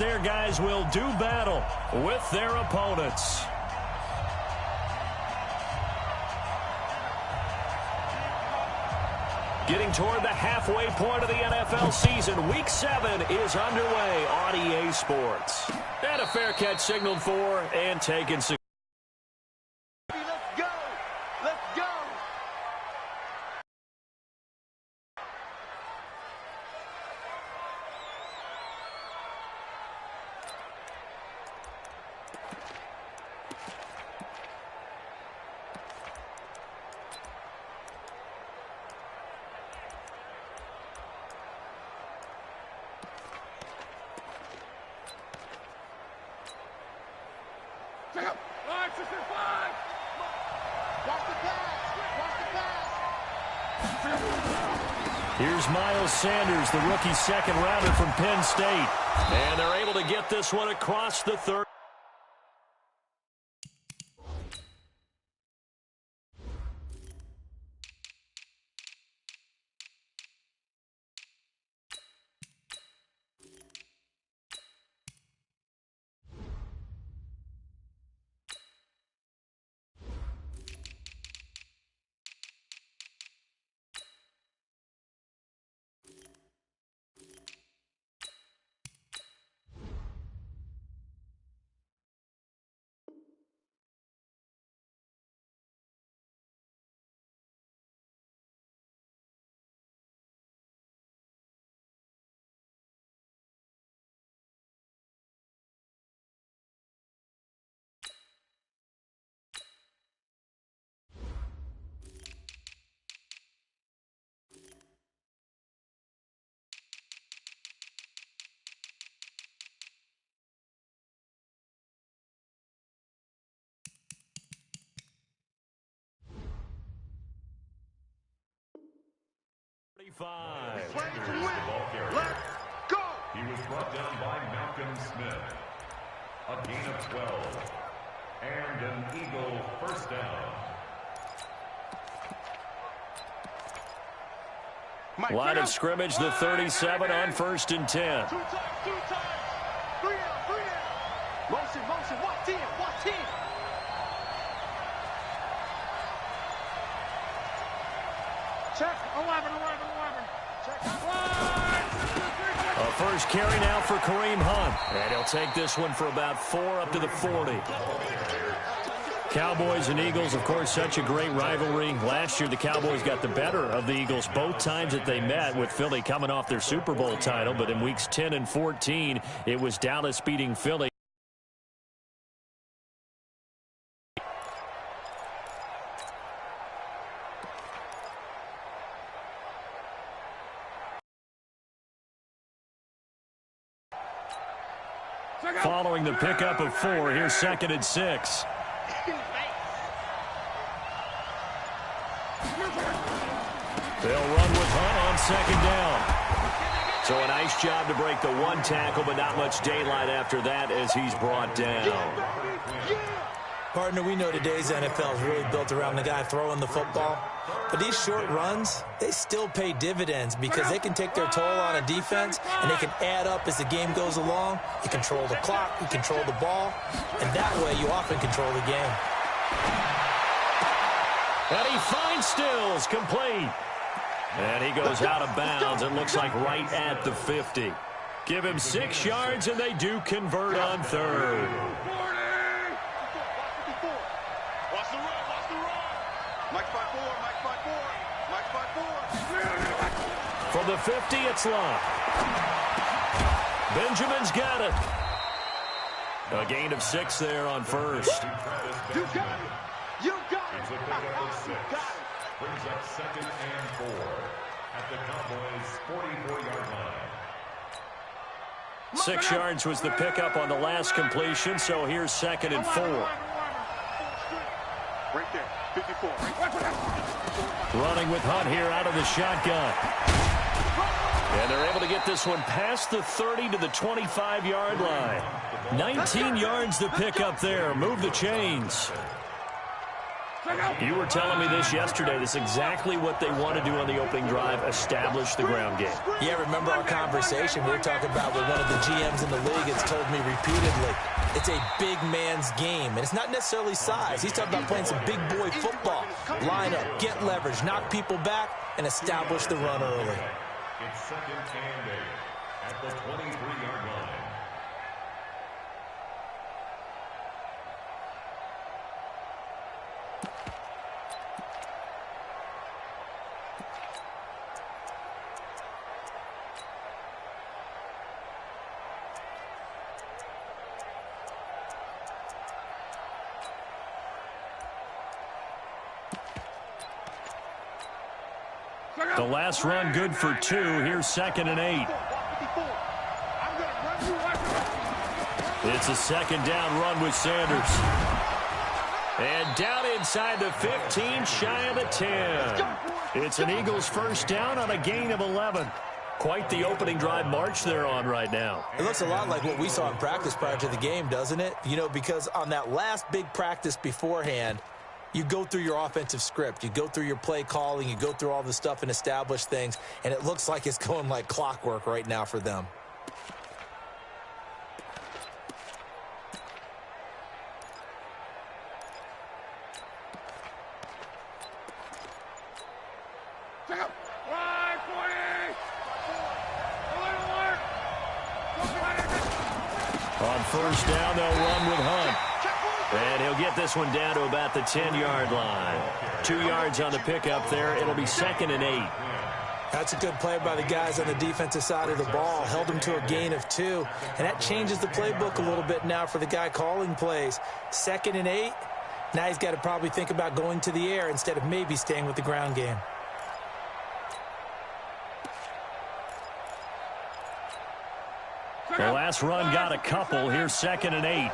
their guys will do battle with their opponents. Getting toward the halfway point of the NFL season, Week 7 is underway on EA Sports. And a fair catch signaled for and taken. Let's go! Let's go! Check up. 5, 6, 5. Watch the pass! Watch the pass! Here's Miles Sanders, the rookie second rounder from Penn State. And they're able to get this one across the 30. Let's go! He was brought down by Malcolm Smith. A gain of 12. And an Eagle first down. Line of scrimmage, the 37 on 1st and 10. 2 times, 2 times. 3 down, 3 down. Motion, motion. Watch in, watch in. Check. 11. Check. A first carry now for Kareem Hunt. And he'll take this one for about 4 up to the 40. Cowboys and Eagles, of course, such a great rivalry. Last year, the Cowboys got the better of the Eagles both times that they met, with Philly coming off their Super Bowl title. But in weeks 10 and 14, it was Dallas beating Philly. Following the pickup of 4, here's 2nd and 6. They'll run with Hunt on 2nd down. So a nice job to break the 1 tackle, but not much daylight after that as he's brought down. Partner, we know today's NFL is really built around the guy throwing the football. But these short runs, they still pay dividends because they can take their toll on a defense and they can add up as the game goes along. You control the clock, you control the ball, and that way you often control the game. And he finds Stills, complete. And he goes out of bounds. It looks like right at the 50. Give him 6 yards, and they do convert on 3rd. From the 50, it's Love. Benjamin's got it. A gain of 6 there on 1st. You got it. You got it. It's a pickup of 6. Brings up 2nd and 4 at the Cowboys' 44-yard line. 6 yards was the pickup on the last completion, so here's 2nd and 4. Right there. 54. Running with Hunt here out of the shotgun. And they're able to get this one past the 30 to the 25-yard line. 19 yards to pick up there. Move the chains. You were telling me this yesterday. This is exactly what they want to do on the opening drive, establish the ground game. Yeah, remember our conversation? We were talking about what one of the GMs in the league has told me repeatedly. It's a big man's game, and it's not necessarily size. He's talking about playing some big boy football. Line up, get leverage, knock people back, and establish the run early. It's second and 8 at the 23-yard line. The last run good for 2. Here's second and 8. It's a second down run with Sanders. And down inside the 15, shy of the 10. It's an Eagles first down on a gain of 11. Quite the opening drive march they're on right now. It looks a lot like what we saw in practice prior to the game, doesn't it? You know, because on that last big practice beforehand, you go through your offensive script. You go through your play calling. You go through all the stuff and establish things. And it looks like it's going like clockwork right now for them. On first down, they'll run with Hunt. And he'll get this one down to about the 10-yard line. 2 yards on the pickup there. It'll be second and 8. That's a good play by the guys on the defensive side of the ball. Held them to a gain of 2. And that changes the playbook a little bit now for the guy calling plays. Second and 8. Now he's got to probably think about going to the air instead of maybe staying with the ground game. The last run got a couple. Here's second and 8.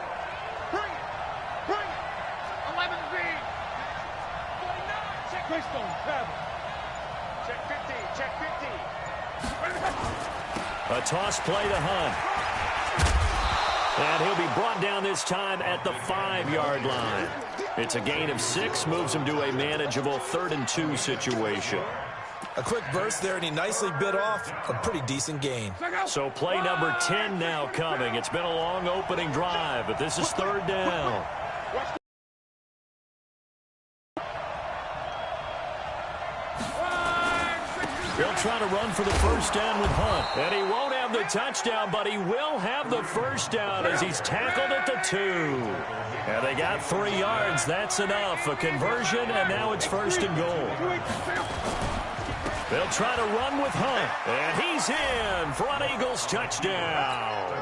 A toss play to Hunt. And he'll be brought down this time at the 5-yard line. It's a gain of 6, moves him to a manageable 3rd and 2 situation. A quick burst there, and he nicely bit off a pretty decent gain. So play number 10 now coming. It's been a long opening drive, but this is 3rd down. He'll try to run for the first down with Hunt. And he won't have the touchdown, but he will have the first down as he's tackled at the 2. And they got 3 yards. That's enough. A conversion, and now it's 1st and goal. They'll try to run with Hunt. And he's in for an Eagles touchdown.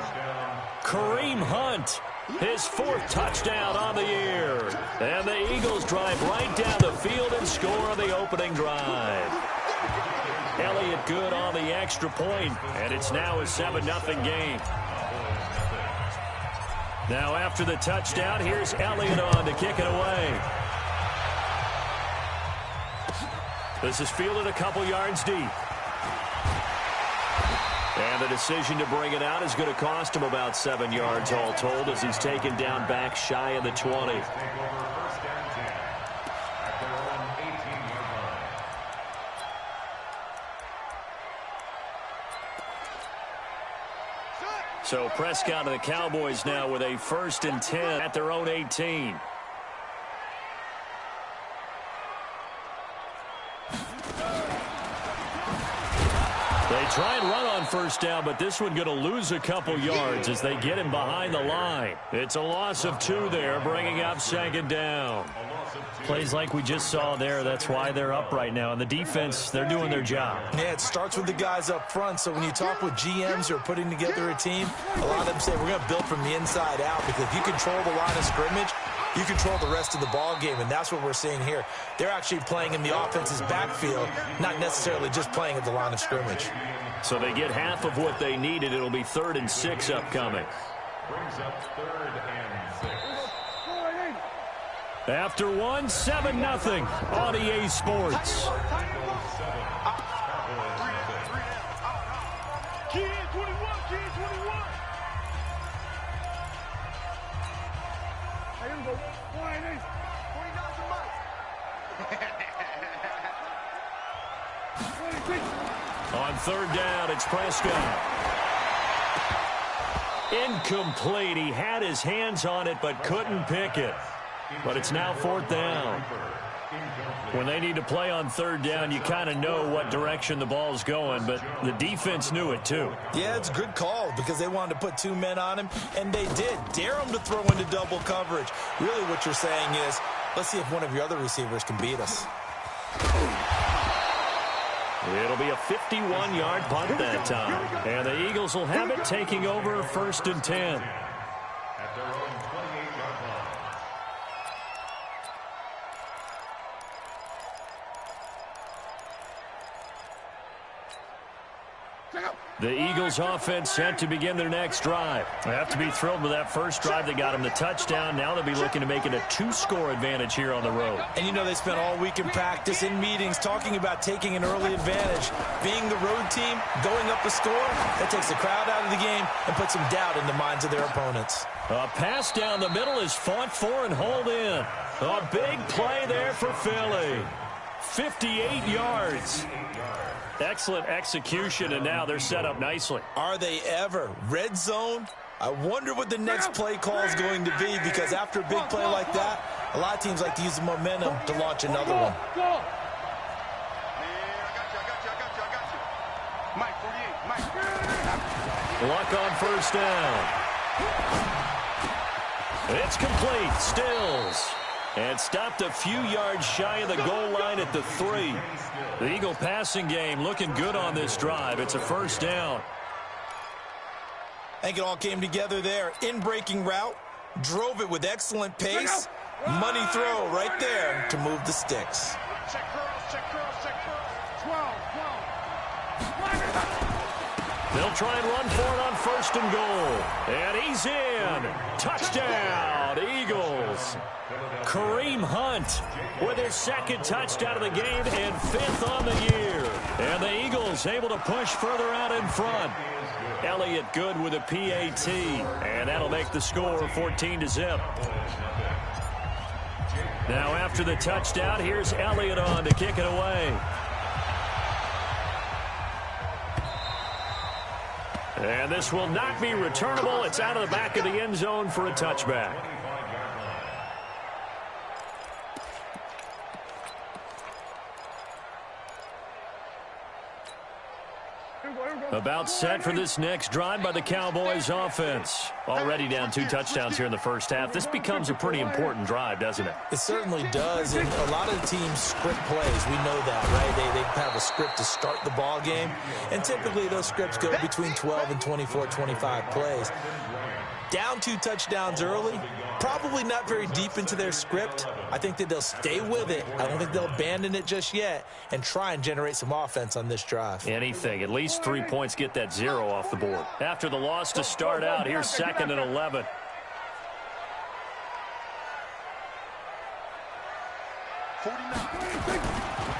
Kareem Hunt, his 4th touchdown on the year. And the Eagles drive right down the field and score on the opening drive. Elliott good on the extra point, and it's now a 7-0 game. Now after the touchdown, here's Elliott on to kick it away. This is fielded a couple yards deep. And the decision to bring it out is going to cost him about 7 yards all told as he's taken down back shy of the 20. So Prescott and the Cowboys now with a 1st and 10 at their own 18. They try and run on first down, but this one going to lose a couple yards as they get him behind the line. It's a loss of 2 there, bringing up 2nd down. Plays like we just saw there, that's why they're up right now. And the defense, they're doing their job. Yeah, it starts with the guys up front. So when you talk with GMs who are putting together a team, a lot of them say we're going to build from the inside out, because if you control the line of scrimmage, you control the rest of the ball game, and that's what we're seeing here. They're actually playing in the offense's backfield, not necessarily just playing at the line of scrimmage. So they get half of what they needed. It'll be 3rd and 6 upcoming. Brings up 3rd and 6. After 1, 7-0 on EA Sports. On third down, it's Prescott. Incomplete. He had his hands on it but couldn't pick it. But it's now fourth down. When they need to play on third down, you kind of know what direction the ball's going, but the defense knew it too. Yeah, it's a good call because they wanted to put 2 men on him, and they did. Dare him to throw into double coverage. Really what you're saying is, let's see if one of your other receivers can beat us. It'll be a 51-yard punt that time. And the Eagles will have it, taking over first and 10. At their own 28-yard line. The Eagles offense set to begin their next drive. They have to be thrilled with that first drive that got them the touchdown. Now they'll be looking to make it a 2-score advantage here on the road. And you know they spent all week in practice, in meetings, talking about taking an early advantage. Being the road team, going up a score, that takes the crowd out of the game and puts some doubt in the minds of their opponents. A pass down the middle is fought for and hauled in. A big play there for Philly. 58 yards. Excellent execution, and now they're set up nicely. Are they ever? Red zone? I wonder what the next play call is going to be, because after a big play like that, a lot of teams like to use the momentum to launch another one. I got you. Mike, 48, Mike. Luck on first down. It's complete. Stills. And stopped a few yards shy of the goal line at the 3. The Eagle passing game looking good on this drive. It's a first down. I think it all came together there. In-breaking route, drove it with excellent pace. Money throw right there to move the sticks. Check curls. 12. They'll try and run for it on first and goal. And he's in. Touchdown, Eagles. Kareem Hunt with his second touchdown of the game and 5th on the year. And the Eagles able to push further out in front. Elliott good with a PAT. And that'll make the score 14-0. Now after the touchdown, here's Elliott on to kick it away. And this will not be returnable. It's out of the back of the end zone for a touchback. About set for this next drive by the Cowboys offense. Already down 2 touchdowns here in the first half. This becomes a pretty important drive, doesn't it? It certainly does, and a lot of the teams script plays. We know that, right? They have a script to start the ball game, and typically those scripts go between 12 and 24, 25 plays. Down 2 touchdowns early, probably not very deep into their script. I think that they'll stay with it. I don't think they'll abandon it just yet and try and generate some offense on this drive. Anything. At least 3 points, get that 0 off the board. After the loss to start out, here's 2nd and 11.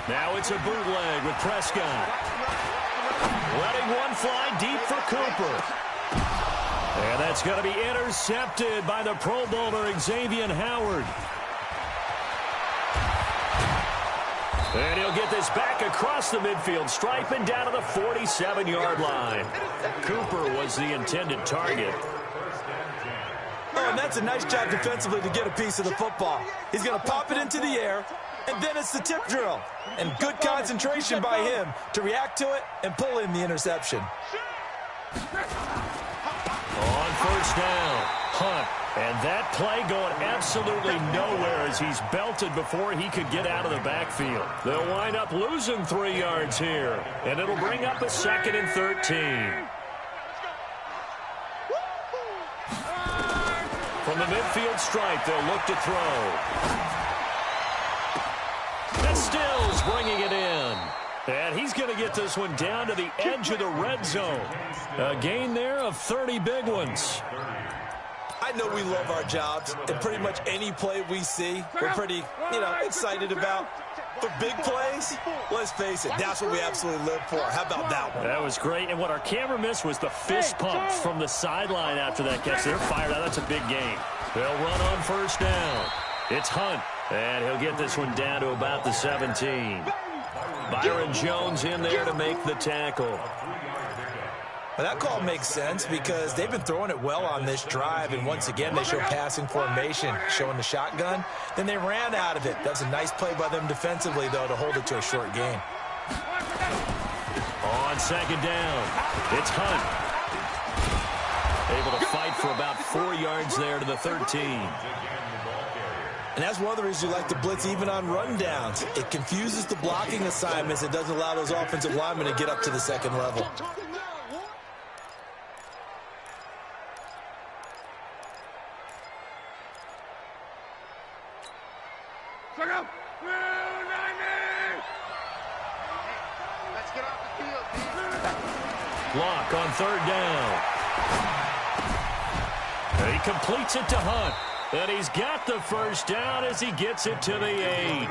Now it's a bootleg with Prescott. Letting one fly deep for Cooper. And that's going to be intercepted by the Pro Bowler, Xavier Howard. And he'll get this back across the midfield stripe and down to the 47-yard line. Cooper was the intended target. Oh, and that's a nice job defensively to get a piece of the football. He's going to pop it into the air, and then it's the tip drill. And good concentration by him to react to it and pull in the interception. On first down, Hunt. And that play going absolutely nowhere as he's belted before he could get out of the backfield. They'll wind up losing 3 yards here. And it'll bring up a 2nd and 13. From the midfield stripe, they'll look to throw. And Stills bringing it in. And he's going to get this one down to the edge of the red zone. A gain there of 30 big ones. I know we love our jobs, and pretty much any play we see, we're pretty, excited about. For big plays, let's face it, that's what we absolutely live for. How about that one? That was great, and what our camera missed was the fist pump from the sideline after that catch. They're fired out. That's a big gain. They'll run on first down. It's Hunt, and he'll get this one down to about the 17. Byron Jones in there to make the tackle. Well, that call makes sense because they've been throwing it well on this drive, and once again they show passing formation, showing the shotgun. Then they ran out of it. That's a nice play by them defensively, though, to hold it to a short gain. On second down, it's Hunt. Able to fight for about 4 yards there to the 13. And that's one of the reasons you like to blitz even on rundowns. It confuses the blocking assignments. It doesn't allow those offensive linemen to get up to the second level. Let's get off the field, Block on third down. He completes it to Hunt. And he's got the first down as he gets it to the 8.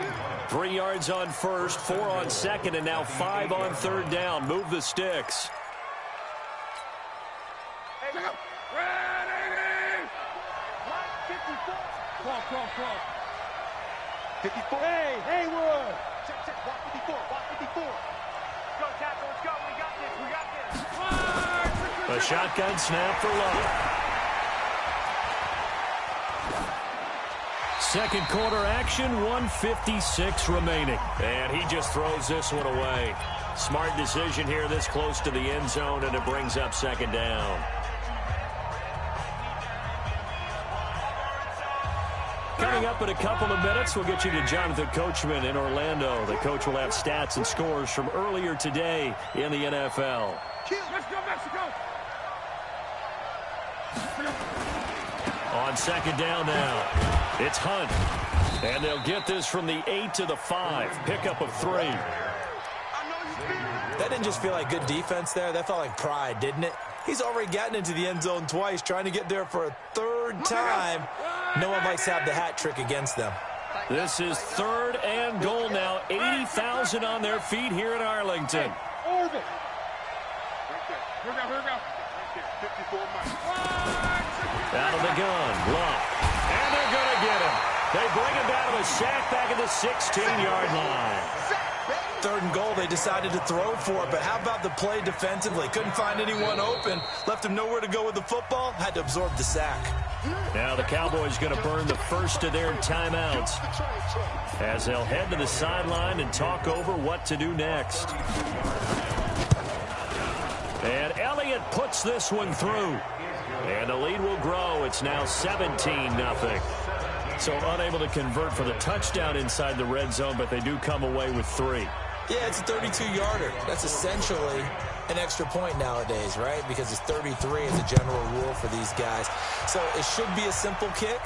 3 yards on first, 4 on second, and now 5 on third down. Move the sticks. Cross. 54. Hey, Haywood. Check. Walk 54. Go, tackle. Let's go. We got this. A shotgun snap for Love. Second quarter action, 1:56 remaining. And he just throws this one away. Smart decision here this close to the end zone, and it brings up second down. Coming up in a couple of minutes, we'll get you to Jonathan Coachman in Orlando. The coach will have stats and scores from earlier today in the NFL. Let's go, Mexico. On second down now, it's Hunt. And they'll get this from the 8 to the 5. Pickup of 3. That didn't just feel like good defense there. That felt like pride, didn't it? He's already gotten into the end zone twice, trying to get there for a third time. No one likes to have the hat trick against them. This is 3rd and goal now. 80,000 on their feet here in Arlington. Orbit. Here we go. 54 miles. Out of the gun, Love. And they're going to get him. They bring him down to a sack back at the 16-yard line. 3rd and goal, they decided to throw for it, but how about the play defensively? Couldn't find anyone open, left him nowhere to go with the football, had to absorb the sack. Now the Cowboys going to burn the first of their timeouts as they'll head to the sideline and talk over what to do next. And Elliott puts this one through. And the lead will grow. It's now 17-0. So unable to convert for the touchdown inside the red zone, but they do come away with 3. Yeah, it's a 32-yarder. That's essentially an extra point nowadays, right? Because it's 33 as a general rule for these guys. So it should be a simple kick.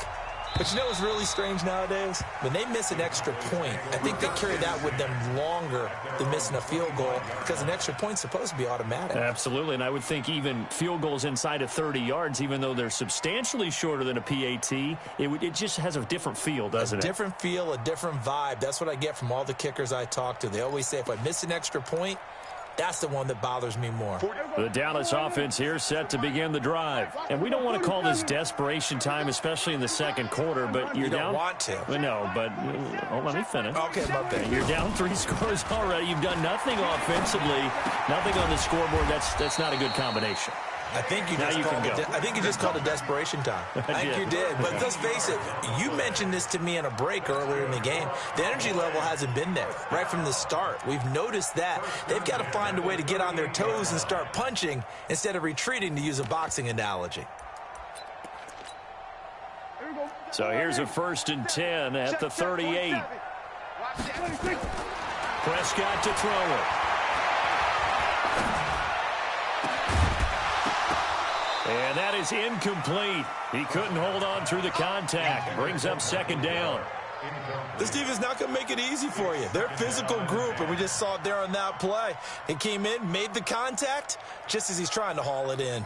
But you know what's really strange nowadays? When they miss an extra point, I think they carry that with them longer than missing a field goal because an extra point's supposed to be automatic. Absolutely, and I would think even field goals inside of 30 yards, even though they're substantially shorter than a PAT, it just has a different feel, doesn't it? A different feel, a different vibe. That's what I get from all the kickers I talk to. They always say if I miss an extra point, that's the one that bothers me more. The Dallas offense here set to begin the drive. And we don't want to call this desperation time, especially in the second quarter, but you're down. You don't want to. Well, no, but let me finish. Okay, my bad. You're down 3 scores already. You've done nothing offensively, nothing on the scoreboard. That's not a good combination. I think you just called it desperation time. I think you did. But let's face it, you mentioned this to me in a break earlier in the game. The energy level hasn't been there right from the start. We've noticed that. They've got to find a way to get on their toes and start punching instead of retreating, to use a boxing analogy. So here's a 1st and 10 at the 38. Prescott to throw it. And that is incomplete. He couldn't hold on through the contact. Brings up second down. This defense not going to make it easy for you. They're a physical group, and we just saw it there on that play. He came in, made the contact, just as he's trying to haul it in.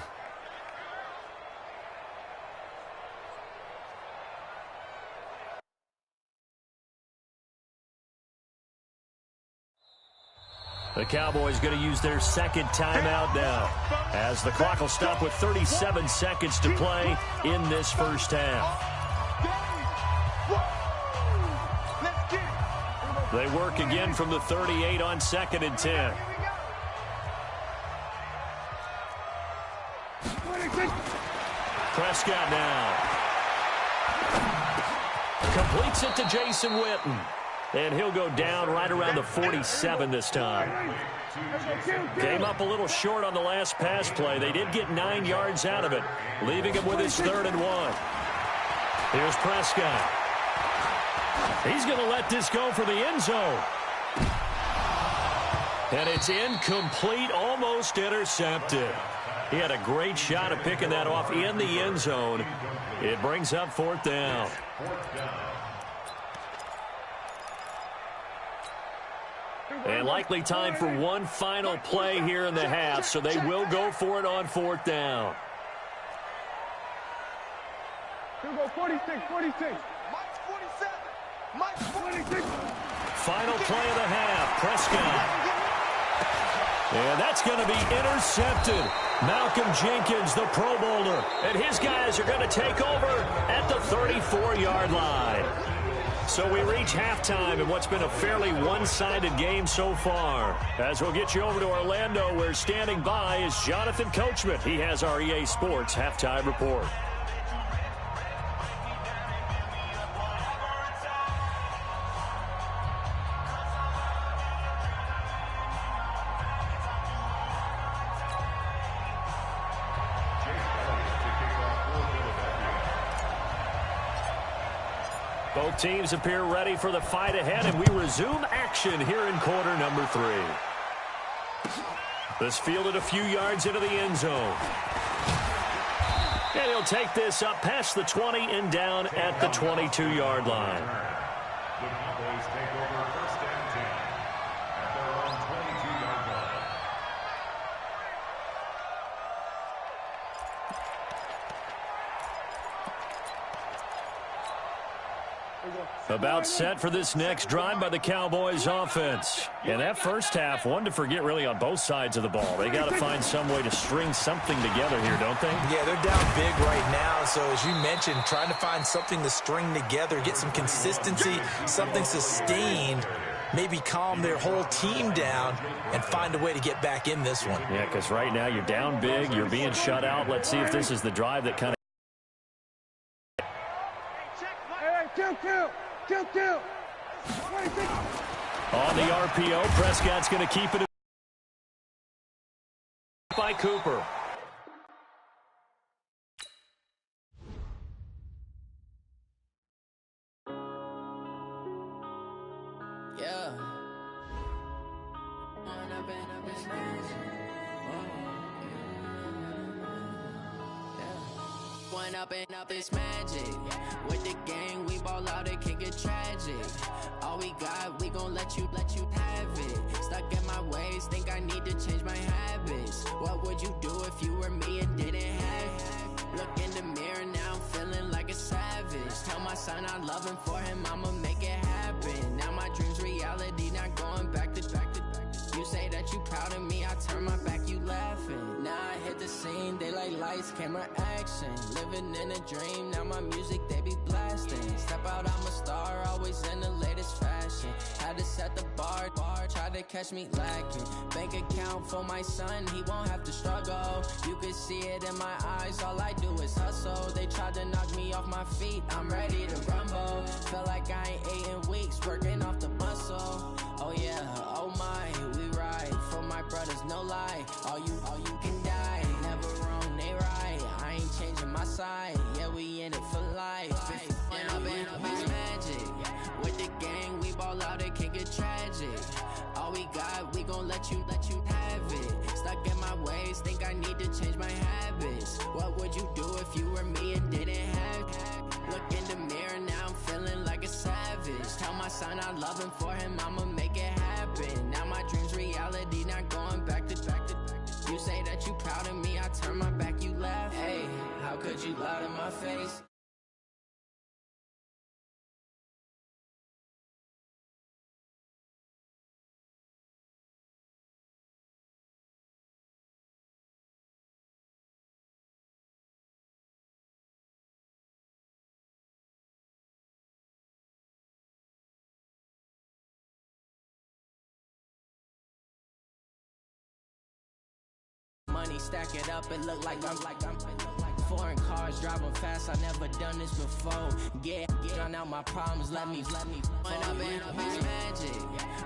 The Cowboys going to use their second timeout now, as the clock will stop with 37 seconds to play in this first half. They work again from the 38 on 2nd and 10. Prescott now. Completes it to Jason Witten. And he'll go down right around the 47 this time. Came up a little short on the last pass play. They did get 9 yards out of it, leaving him with his 3rd and 1. Here's Prescott. He's going to let this go for the end zone. And it's incomplete, almost intercepted. He had a great shot at picking that off in the end zone. It brings up 4th down. And likely time for one final play here in the half, so they will go for it on 4th down. He'll go 46, 46. Mike's 47. Mike's 46. Final play of the half, Prescott. And that's going to be intercepted. Malcolm Jenkins, the Pro Bowler, and his guys are going to take over at the 34-yard line. So we reach halftime in what's been a fairly one-sided game so far. As we'll get you over to Orlando, where standing by is Jonathan Coachman. He has our EA Sports halftime report. Both teams appear ready for the fight ahead, and we resume action here in quarter number 3. This fielded a few yards into the end zone. And he'll take this up past the 20 and down at the 22-yard line. The Cowboys take over 1st and 10 at their own 22-yard line. About set for this next drive by the Cowboys offense. And that first half, one to forget really on both sides of the ball. They got to find some way to string something together here, don't they? Yeah, they're down big right now. So as you mentioned, trying to find something to string together, get some consistency, something sustained, maybe calm their whole team down and find a way to get back in this one. Yeah, because right now you're down big, you're being shut out. Let's see if this is the drive that kind of... Kill. On the RPO, Prescott's going to keep it by Cooper. Yeah. One up and up is magic. With the gang, we ball out, it can get tragic. All we got, we gon' let you have it. Stuck in my ways, think I need to change my habits. What would you do if you were me and didn't have it? Look in the mirror, now I'm feeling like a savage. Tell my son I love him, for him I'ma make it happen. Now my dream's reality, not going back to. You say that you proud of me, I turn my back, you laughing. Now I hit the scene, they like lights, camera, action. Living in a dream, now my music, they be blasting. Step out, I'm a star, always in the latest fashion. Had to set the bar, try to catch me lacking. Bank account for my son, he won't have to struggle. You can see it in my eyes, all I do is hustle. They tried to knock me off my feet, I'm ready to rumble. Feel like I ain't ate in weeks, working off the muscle. Oh yeah, oh my, we ride for my brothers, no lie. All you can die, never wrong, they right. I ain't changing my side, yeah, we in it for life. And up is magic. With the gang, we ball out, it can get tragic. All we got, we gon' let you have it. Stuck in my ways, think I need to change my habits. What would you do if you were me and didn't have it? Look in the mirror, now I'm feeling like a savage. Tell my son I love him, for him I'ma make it happen. Now my dream's reality, not going back to. You say that you proud of me, I turn my back, you laugh. Hey, how could you lie to my face? stack it up, it look like I'm foreign cars driving fast. I never done this before. Get drown out my problems. Let me. When I've been up is magic.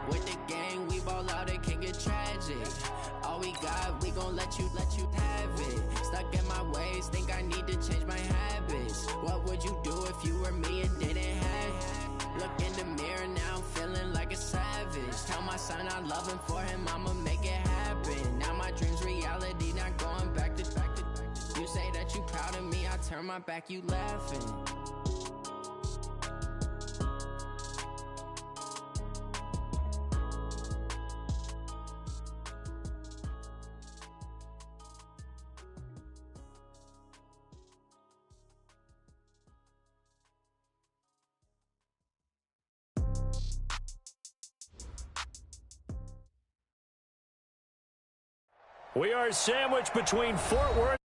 With the gang, we ball out. It can get tragic. All we got, we gon' let you have it. Stuck in my ways, think I need to change my habits. What would you do if you were me and didn't have it? Look in the mirror now, I'm feeling like a savage. Tell my son I love him, for him I'ma make it happen. Now my dream's reality, not going back to. You say that you proud of me, I turn my back, you laughing. We are sandwiched between Fort Worth